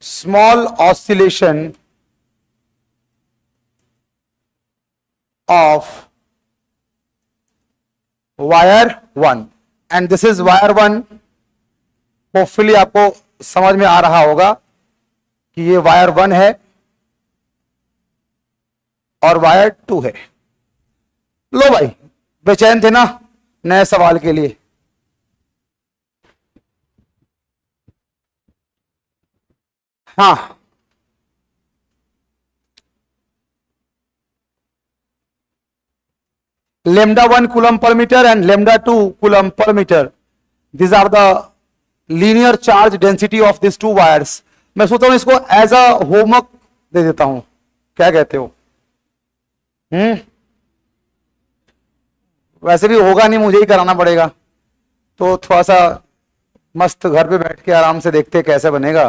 small oscillation of wire 1 and this is wire 1. Hopefully आपको समझ में आ रहा होगा कि ये वायर 1 है और वायर 2 है. लो भाई, बेचैन थे ना नए सवाल के लिए. हाँ, lambda 1 coulomb per meter and lambda 2 coulomb per meter. These are the linear charge density of these two wires. मैं सोचता हूं इसको एज अ होमवर्क दे देता हूं, क्या कहते हो? वैसे भी होगा नहीं, मुझे ही कराना पड़ेगा, तो थोड़ा सा मस्त घर पे बैठ के आराम से देखते कैसे बनेगा.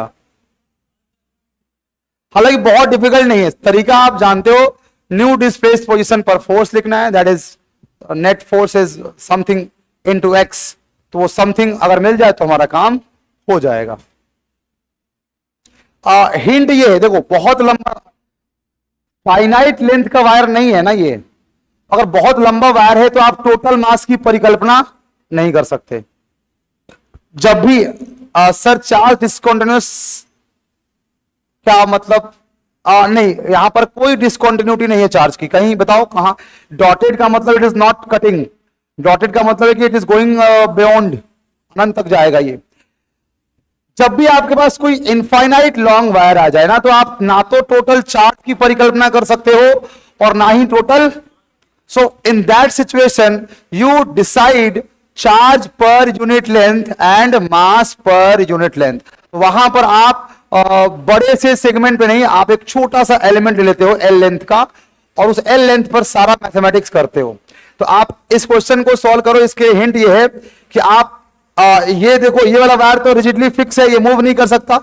हालांकि बहुत डिफिकल्ट नहीं है, तरीका आप जानते हो. न्यू डिस्प्लेस्ड पोजीशन पर फोर्स लिखना है, that is net force is something into x. तो वो समथिंग अगर मिल जाए तो हमारा काम हो जाएगा. हिंट ये है, देखो बहुत लंबा फाइनाइट लेंथ का वायर नहीं है ना ये. अगर बहुत लंबा वायर है तो आप टोटल मास की परिकल्पना नहीं कर सकते. जब भी सर चार्ज डिस्कंटिन्यूअस, क्या मतलब? नहीं, यहां पर कोई डिसकंटिन्यूटी नहीं है चार्ज की. कहीं बताओ कहां? डॉटेड का मतलब it is not cutting. Dotted का मतलब है कि इट इज गोइंग बियॉन्ड, अनंत तक जाएगा ये. जब भी आपके पास कोई इनफाइनाइट लॉन्ग वायर आ जाए ना, तो आप ना तो टोटल चार्ज की परिकल्पना कर सकते हो और ना ही total. So in that situation you decide charge per unit length and mass per unit length. वहां पर आप बड़े से सेगमेंट पे नहीं, आप एक छोटा सा एलिमेंट ले लेते हो एल लेंथ का और उस एल लेंथ पर सारा मैथमेटिक्स करते हो. तो आप इस क्वेश्चन को सॉल्व करो. इसके हिंट ये है कि आप ये देखो, ये वाला वायर तो रिजिडली फिक्स है, ये मूव नहीं कर सकता.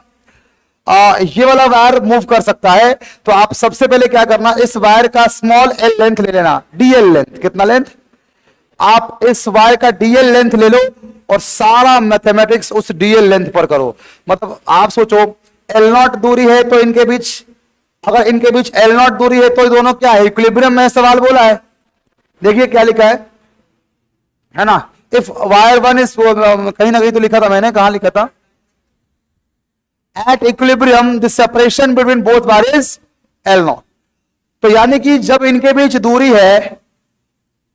ये वाला वायर मूव कर सकता है. तो आप सबसे पहले क्या करना, इस वायर का स्मॉल एल लेंथ ले लेना. डीएल लेंथ, कितना लेंथ? आप इस वायर का डीएल लेंथ ले लो और सारा मैथमेटिक्स उस डीएल लेंथ पर करो. मतलब आप सोचो एल नॉट दूरी है तो इनके बीच, अगर इनके बीच एल नॉट दूरी है तो दोनों क्या है? इक्विलिब्रियम में सवाल बोला है. देखिए क्या लिखा है ना? इफ वायर 1 इज, कहीं ना कहीं तो लिखा था मैंने, कहां लिखा था? At equilibrium the separation between both wire is L not. तो यानी कि जब इनके बीच दूरी है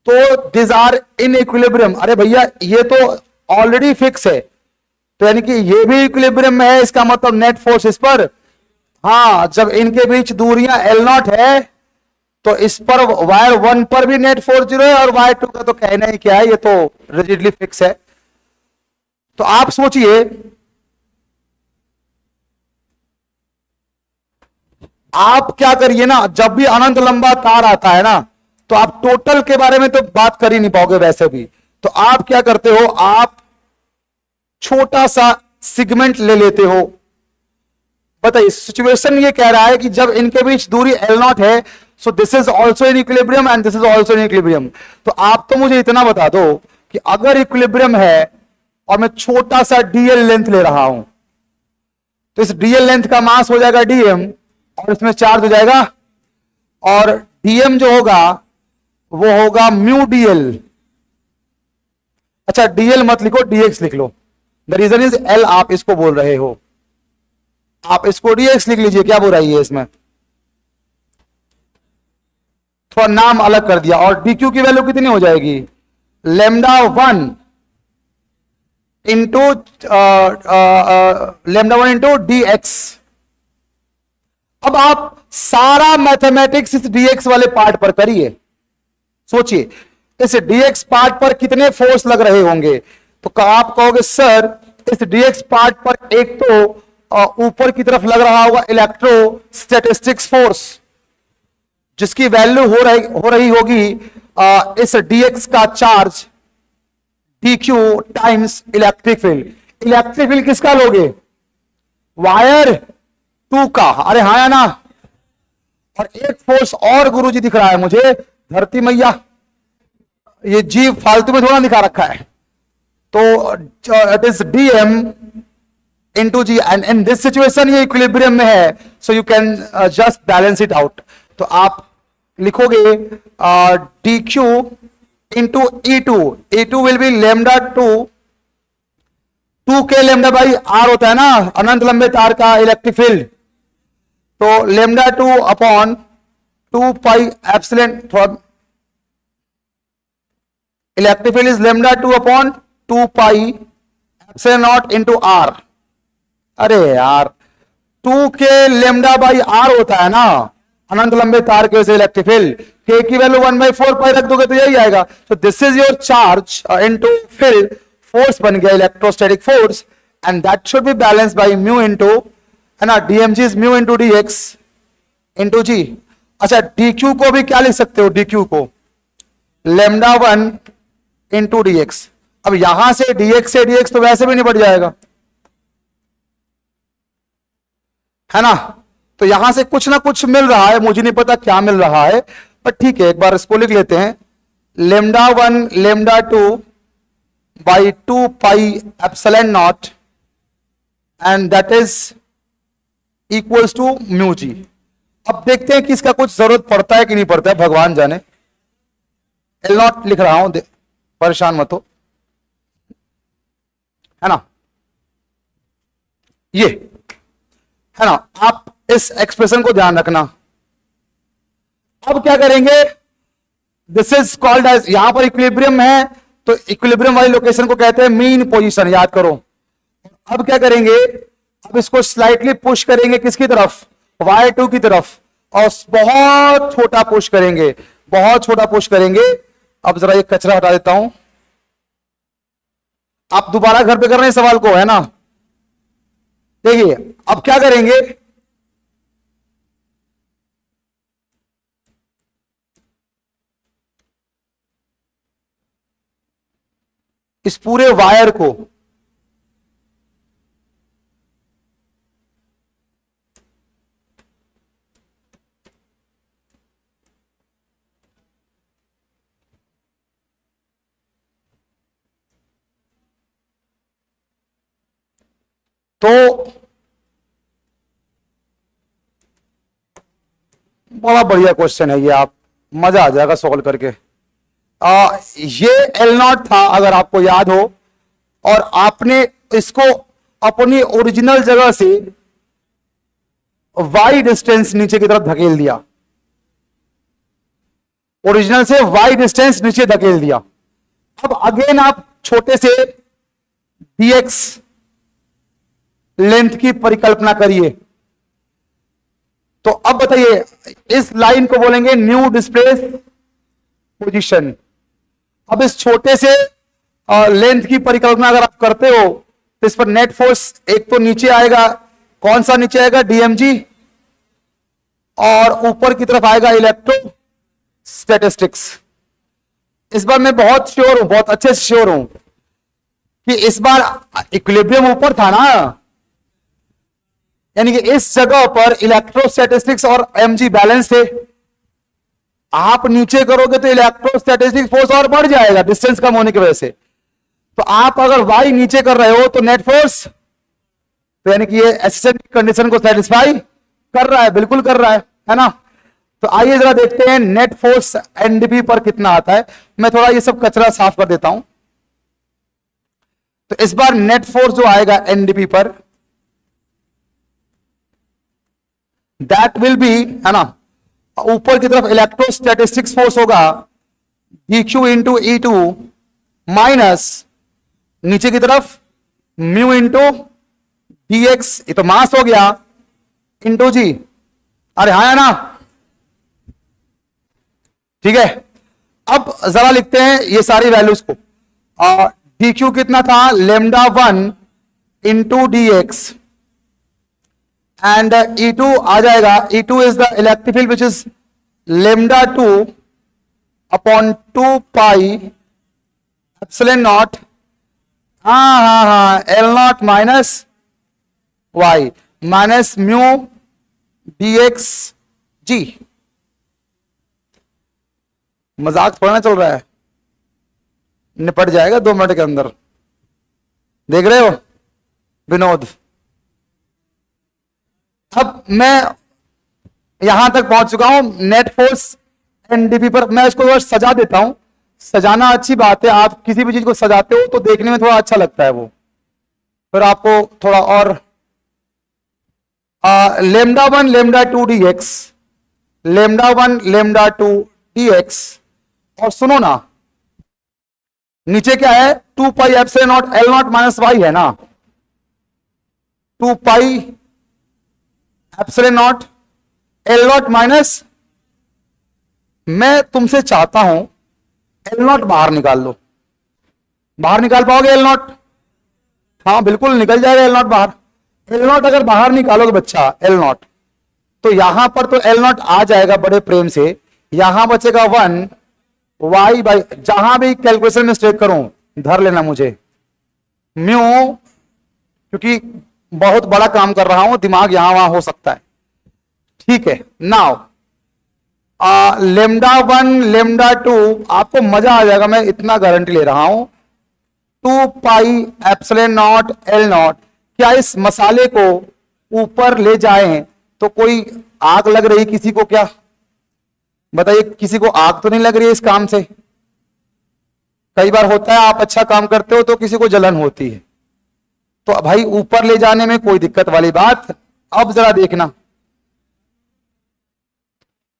तो दिस आर इन इक्विलिब्रियम. अरे भैया ये तो ऑलरेडी फिक्स है, तो यानी कि ये भी इक्विलिब्रियम में है. इसका मतलब नेट फोर्स इस पर, हाँ, जब इनके बीच दूरियां एल नॉट है तो इस पर वायर 1 पर भी नेट फोर्स 0 है और वायर 2 का तो कहना ही क्या है, ये तो रिजिडली फिक्स है. तो आप सोचिए, आप क्या करिए ना, जब भी अनंत लंबा तार आता है ना, तो आप टोटल के बारे में तो बात कर ही नहीं पाओगे वैसे भी. तो आप क्या करते हो, आप छोटा सा सेगमेंट ले लेते हो. बताइए, सिचुएशन ये कह रहा है कि जब इनके बीच दूरी एल नॉट है, so this is also in equilibrium and this is also in equilibrium. तो आप तो मुझे इतना बता दो कि अगर इक्विलिब्रियम है और मैं छोटा सा डीएल लेंथ ले रहा हूं, तो इस डीएल लेंथ का मास हो जाएगा डीएम और इसमें चार्ज हो जाएगा, और डीएम जो होगा वो होगा म्यू डीएल. अच्छा, डीएल मत लिखो, डीएक्स लिख लो. द रीजन इज एल आप इसको बोल रहे हो, आप इसको डीएक्स लिख लीजिए, क्या बुराई है इसमें? थोड़ा नाम अलग कर दिया. और डीक्यू की वैल्यू कितनी हो जाएगी? Lambda 1 into lambda 1 into dx. अब आप सारा मैथमेटिक्स इस डीएक्स वाले पार्ट पर करिए. सोचिए इस डीएक्स पार्ट पर कितने फोर्स लग रहे होंगे. तो आप कहोगे सर इस डीएक्स पार्ट पर एक तो ऊपर की तरफ लग रहा होगा इलेक्ट्रोस्टैटिस्टिक्स फोर्स, जिसकी वैल्यू हो रही होगी इस डीएक्स का charge dq times electric field. Electric field किसका लोगे? वायर 2 का. अरे हाँ या ना? और एक फोर्स और गुरुजी दिख रहा है मुझे, धरती मैया, ये जी फालतू में थोड़ा दिखा रखा है. तो it is dm into g, and in this situation ये इक्विलिब्रियम में है, so you can just balance it out. तो आप लिखोगे d q into E two will be lambda two K lambda by r होता है ना अनंत लंबे तार का इलेक्ट्रिक फील्ड, तो lambda 2 upon 2 pi epsilon, electric field is lambda 2 upon 2 pi epsilon naught into r. अरे यार 2 के लेमडा बाई आर होता है ना अनंत लंबे तार के इलेक्ट्रिक फील्ड, के की वैल्यू 1/4 पाई रख दोगे तो यही आएगा। तो this is your charge into field, force बन गया electrostatic force, and that should be balance by mu into, है ना, DMG is mu into DX into G. अच्छा डीक्यू को भी क्या लिख सकते हो, डीक्यू को लेमडा 1 इनटू डीएक्स। अब यहां से डीएक्स तो वैसे भी नहीं बढ़ जाएगा, है ना, तो यहां से कुछ ना कुछ मिल रहा है, मुझे नहीं पता क्या मिल रहा है, पर ठीक है एक बार इसको लिख लेते हैं, lambda 1 lambda 2 by 2 pi epsilon naught, and that is equals to mu G. अब देखते हैं कि इसका कुछ जरूरत पड़ता है कि नहीं पड़ता है, भगवान जाने। एल नॉट लिख रहा हूं, परेशान मत हो, है ना, ये है ना। आप इस एक्सप्रेशन को ध्यान रखना। अब क्या करेंगे, दिस इज कॉल्ड एज, यहां पर इक्विलिब्रियम है तो इक्विलिब्रियम वाली लोकेशन को कहते हैं मीन पोजीशन, याद करो। अब क्या करेंगे, अब इसको स्लाइटली पुश करेंगे किसकी तरफ, y2 की तरफ, और बहुत छोटा पुश करेंगे, बहुत छोटा पुश करेंगे। अब जरा ये कचरा हटा देता हूं, आप दोबारा घर पे कर रहे हैं सवाल को, है ना। देखिए अब क्या करेंगे, इस पूरे वायर को तो बड़ा बढ़िया क्वेश्चन है ये, आप मजा आ जाएगा सॉल्व करके। ये एल नॉट था अगर आपको याद हो, और आपने इसको अपनी ओरिजिनल जगह से वाई डिस्टेंस नीचे की तरफ धकेल दिया, ओरिजिनल से वाई डिस्टेंस नीचे धकेल दिया। अब अगेन आप छोटे से dx लेंथ की परिकल्पना करिए। तो अब बताइए, इस लाइन को बोलेंगे न्यू डिस्प्लेस पोजीशन। अब इस छोटे से लेंथ की परिकल्पना अगर आप करते हो तो इस पर नेट फोर्स एक तो नीचे आएगा, कौन सा नीचे आएगा, डीएमजी, और ऊपर की तरफ आएगा इलेक्ट्रो स्टैटिस्टिक्स। इस बार मैं बहुत श्योर हूं, बहुत अच्छे से श्योर हूं कि इस बार इक्विलिब्रियम ऊपर था ना, यानी कि इस जगह पर इलेक्ट्रोस्टैटिस्टिक्स और एमजी बैलेंस थे। आप नीचे करोगे तो इलेक्ट्रोस्टैटिस्टिक फोर्स और बढ़ जाएगा डिस्टेंस कम होने की वजह से। तो आप अगर वाई नीचे कर रहे हो तो नेट फोर्स, तो यानी कि ये एसिस्टेंट कंडीशन को सेटिस्फाई कर रहा है, बिल्कुल कर रहा है ना। तो आइए जरा देखते हैं नेट फोर्स एनडीपी पर कितना आता है। मैं थोड़ा ये सब कचरा साफ कर देता हूं। तो इस बार नेट फोर्स जो आएगा एनडीपी पर, दैट विल बी, है ना, ऊपर की तरफ इलेक्ट्रोस्टैटिस्टिक्स फोर्स होगा dq इंटू E2 माइनस नीचे की तरफ म्यू इंटू dx, ये तो मास हो गया, इंटू जी। अरे हाँ है ना, ठीक है। अब जरा लिखते हैं ये सारी वैल्यूज को। dq कितना था, lambda 1 into dx, and E2 आ जाएगा, E2 is the electric field which is lambda 2 upon 2 pi epsilon naught, हाँ L naught minus Y minus mu dx G. मजाक थोड़ा ना चल रहा है, निपट जाएगा 2 मिनट के अंदर। देख रहे हो विनोद, अब मैं यहां तक पहुंच चुका हूं नेट फोर्स एनडीपी पर। मैं इसको थोड़ा सजा देता हूं। सजाना अच्छी बात है, आप किसी भी चीज को सजाते हो तो देखने में थोड़ा अच्छा लगता है वो, फिर आपको थोड़ा और lambda 1 lambda 2 d x, lambda 1 lambda 2 d x. और सुनो ना, नीचे क्या है, 2 pi epsilon naught L naught minus y है ना, 2 pi epsilon naught L naught minus, मैं तुमसे चाहता हूं एल नॉट बाहर निकाल लो। बाहर निकाल पाओगे एल नॉट? हाँ बिल्कुल निकल जाएगा एल नॉट बाहर। एल नॉट अगर बाहर निकालोगे बच्चा एल नॉट, तो यहां पर तो एल नॉट आ जाएगा बड़े प्रेम से, यहां बचेगा 1 वाई बाई, जहां भी कैलकुलेशन में स्टेट करूं धर लेना मुझे म्यू, क्योंकि बहुत बड़ा काम कर रहा हूं, दिमाग यहां वहां हो सकता है। ठीक है, नाउ लेमडा 1 लेमडा 2 आपको मजा आ जाएगा, मैं इतना गारंटी ले रहा हूं। 2 pi epsilon naught L not, क्या इस मसाले को ऊपर ले जाएं तो कोई आग लग रही किसी को? क्या बताइए, किसी को आग तो नहीं लग रही है इस काम से? कई बार होता है आप अच्छा काम करते हो तो किसी को जलन होती है, तो भाई ऊपर ले जाने में कोई दिक्कत वाली बात। अब जरा देखना,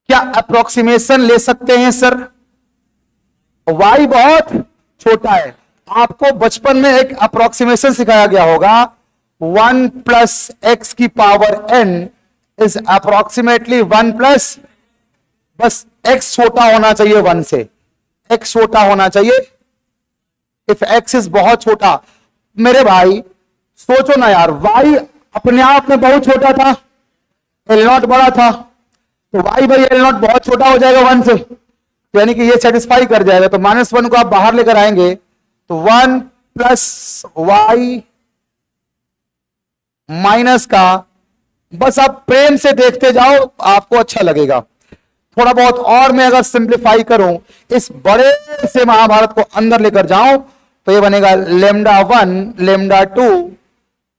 क्या अप्रोक्सीमेशन ले सकते हैं सर? y बहुत छोटा है, आपको बचपन में एक अप्रोक्सीमेशन सिखाया गया होगा, 1 प्लस एक्स की power n is approximately 1 plus, बस x छोटा होना चाहिए 1 से, x छोटा होना चाहिए। इफ x इज बहुत छोटा, मेरे भाई सोचो ना यार, y अपने आप में बहुत छोटा था, एल नॉट बड़ा था, तो y बाई एल नॉट बहुत छोटा हो जाएगा 1 से, यानी कि ये सेटिस्फाई कर जाएगा। तो -1 को आप बाहर लेकर आएंगे तो 1 प्लस वाई माइनस का, बस आप प्रेम से देखते जाओ आपको अच्छा लगेगा। थोड़ा बहुत और मैं अगर सिंप्लीफाई करूं, इस बड़े से महाभारत को अंदर लेकर जाऊं तो ये बनेगा लेमडा 1 लेमडा 2,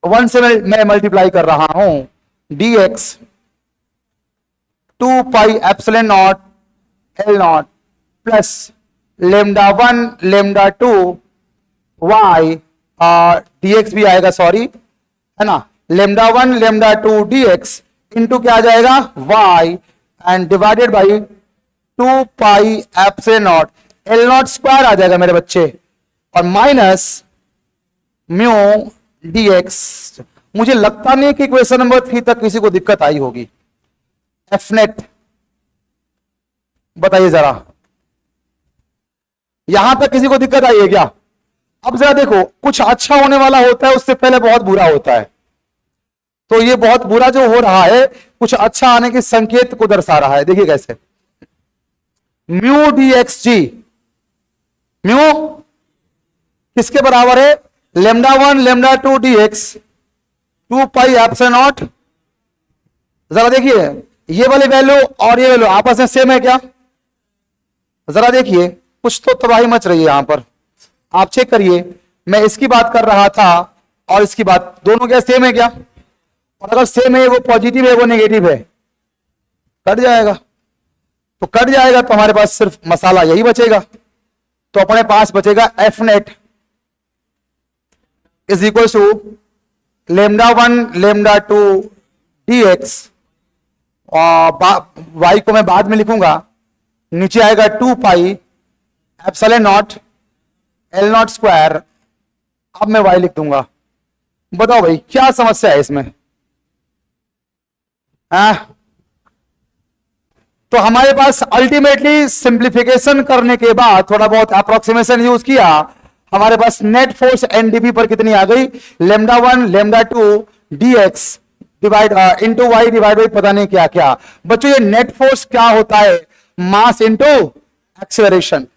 1 से मैं मल्टीप्लाई कर रहा हूं d x 2 pi epsilon naught L naught plus lambda 1 lambda 2 y, dx भी आएगा, सॉरी है ना, लेमडा 1 लेमडा 2 dx इंटू क्या आ जाएगा y and divided by 2 pi epsilon naught L naught square आ जाएगा मेरे बच्चे, और माइनस म्यू dx। मुझे लगता नहीं कि क्वेश्चन नंबर 3 तक किसी को दिक्कत आई होगी। एफ नेट बताइए जरा, यहां तक किसी को दिक्कत आई है क्या? अब जरा देखो, कुछ अच्छा होने वाला होता है उससे पहले बहुत बुरा होता है, तो ये बहुत बुरा जो हो रहा है कुछ अच्छा आने के संकेत को दर्शा रहा है। देखिए कैसे, म्यू डी एक्स जी, म्यू किसके बराबर है? Lambda 1 lambda 2 d x 2 pi epsilon not. जरा देखिए ये वाली वैल्यू और ये वैल्यू आपस में सेम है क्या? जरा देखिए, कुछ तो तबाही मच रही है यहां पर, आप चेक करिए। मैं इसकी बात कर रहा था और इसकी बात, दोनों क्या सेम है क्या? और अगर सेम है, वो पॉजिटिव है वो नेगेटिव है, कट जाएगा। तो कट जाएगा तो हमारे पास सिर्फ मसाला यही बचेगा, तो अपने पास बचेगा F net is equal to lambda 1 lambda 2 d x, और y को मैं बाद में लिखूंगा, नीचे आएगा 2 pi epsilon naught L naught square. अब मैं y लिख दूंगा। बताओ भाई क्या समस्या है इसमें? तो हमारे पास अल्टीमेटली सिंप्लीफिकेशन करने के बाद थोड़ा बहुत अप्रोक्सीमेशन यूज किया, हमारे पास नेट फोर्स एनडीपी पर कितनी आ गई? Lambda 1 lambda 2 d x divide into y divide by पता नहीं क्या क्या। बच्चों ये नेट फोर्स क्या होता है? मास इंटू एक्सेलरेशन।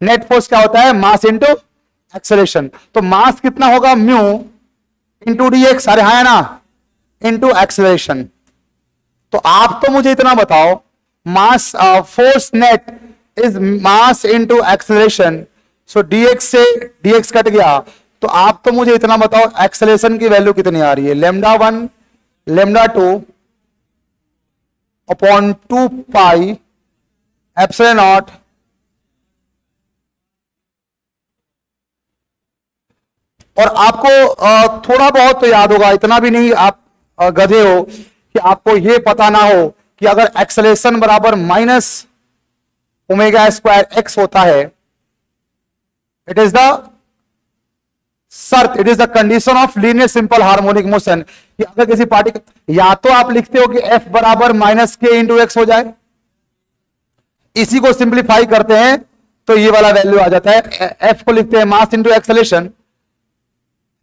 नेट फोर्स क्या होता है? मास इंटू एक्सेलरेशन। तो मास कितना होगा? म्यू इंटू डी एक्स, अरे हाँ है ना, इंटू एक्सेलरेशन। तो आप तो मुझे इतना बताओ, mass force net is mass into acceleration, so dx से डीएक्स कट गया, तो आप तो मुझे इतना बताओ एक्सेलरेशन की वैल्यू कितनी आ रही है? Lambda 1 lambda 2 upon 2 pi epsilon not और आपको थोड़ा बहुत तो याद होगा, इतना भी नहीं आप गधे हो कि आपको यह पता ना हो कि अगर एक्सेलरेशन बराबर माइनस ओमेगा स्क्वायर एक्स होता है, इट इज द शर्त, it is the condition of linear simple harmonic motion कि अगर किसी पार्टिकल, या तो आप लिखते हो कि एफ बराबर माइनस के इंटू एक्स हो जाए, इसी को सिंप्लीफाई करते हैं तो ये वाला वैल्यू आ जाता है। एफ को लिखते हैं मास इंटू एक्सेलरेशन,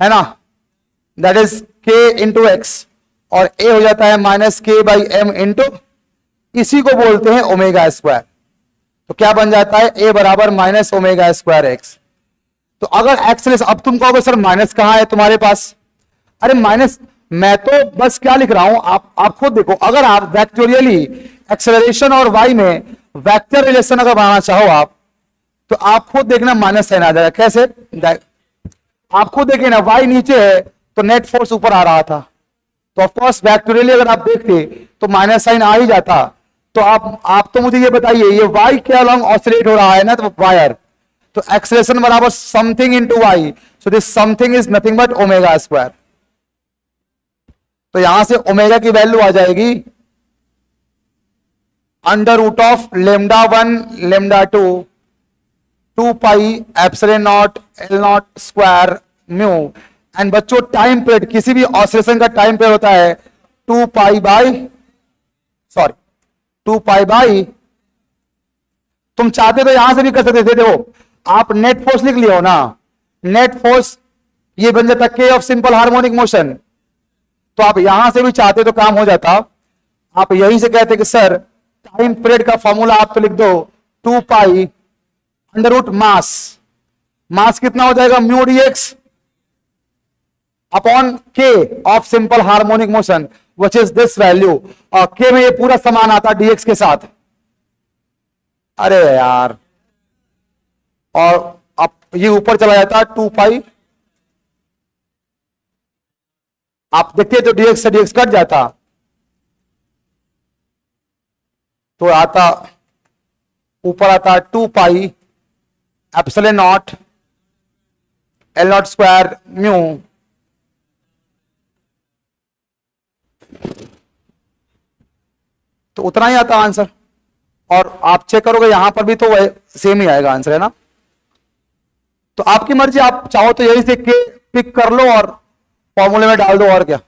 है ना, दैट इज के इंटू एक्स, और ए हो जाता है माइनस के बाई एम इंटू, इसी को बोलते हैं ओमेगा स्क्वायर। तो क्या बन जाता है, ए बराबर माइनस ओमेगा स्क्वायर एक्स। तो अगर एक्सेलरेशन, अब तुम कहोगे सर माइनस कहां है तुम्हारे पास, अरे माइनस, मैं तो बस क्या लिख रहा हूं, आप खुद देखो। अगर आप वेक्टोरियली एक्सेलरेशन और वाई में वेक्टर रिलेशन अगर बनाना चाहो आप, तो आप खुद देखना माइनस साइन आ जाएगा। कैसे, आप खुद देखिए ना, वाई नीचे है तो नेट फोर्स ऊपर आ रहा था, तो ऑफकोर्स वेक्टोरियली अगर आप देखते तो माइनस साइन आ ही जाता। तो आप तो मुझे ये बताइए, ये वाई के अलोंग ऑसिलेट हो रहा है ना, तो वायर, तो एक्सेलरेशन बराबर something into y, so this something is nothing but omega square. तो यहां से ओमेगा की वैल्यू आ जाएगी under root of lambda 1 lambda 2 2 pi epsilon naught L naught square mu. And बच्चों टाइम पीरियड, किसी भी ऑसिलेशन का टाइम पीरियड होता है 2 पाई बाई, तुम चाहते तो यहां से भी कर सकते थे। देखो आप नेट फोर्स लिख लियो ना, नेट फोर्स ये बन जाता के ऑफ सिंपल हार्मोनिक मोशन, तो आप यहां से भी चाहते तो काम हो जाता। आप यहीं से कहते कि सर टाइम पीरियड का फॉर्मूला आप तो लिख दो 2 पाई अंडर रूट मास कितना हो जाएगा, म्यू डी एक्स अपॉन के of simple harmonic motion which is this value, और के में ये पूरा समान आता डीएक्स के साथ। अरे यार, और अब ये ऊपर चला जाता 2 पाई, आप देखते तो डीएक्स से डीएक्स कट जाता, तो आता ऊपर आता 2 pi epsilon naught L naught square mu. तो उतना ही आता आंसर, और आप चेक करोगे यहां पर भी तो वह सेम ही आएगा आंसर, है ना। तो आपकी मर्जी, आप चाहो तो यही से के पिक कर लो और फॉर्मूले में डाल दो, और क्या।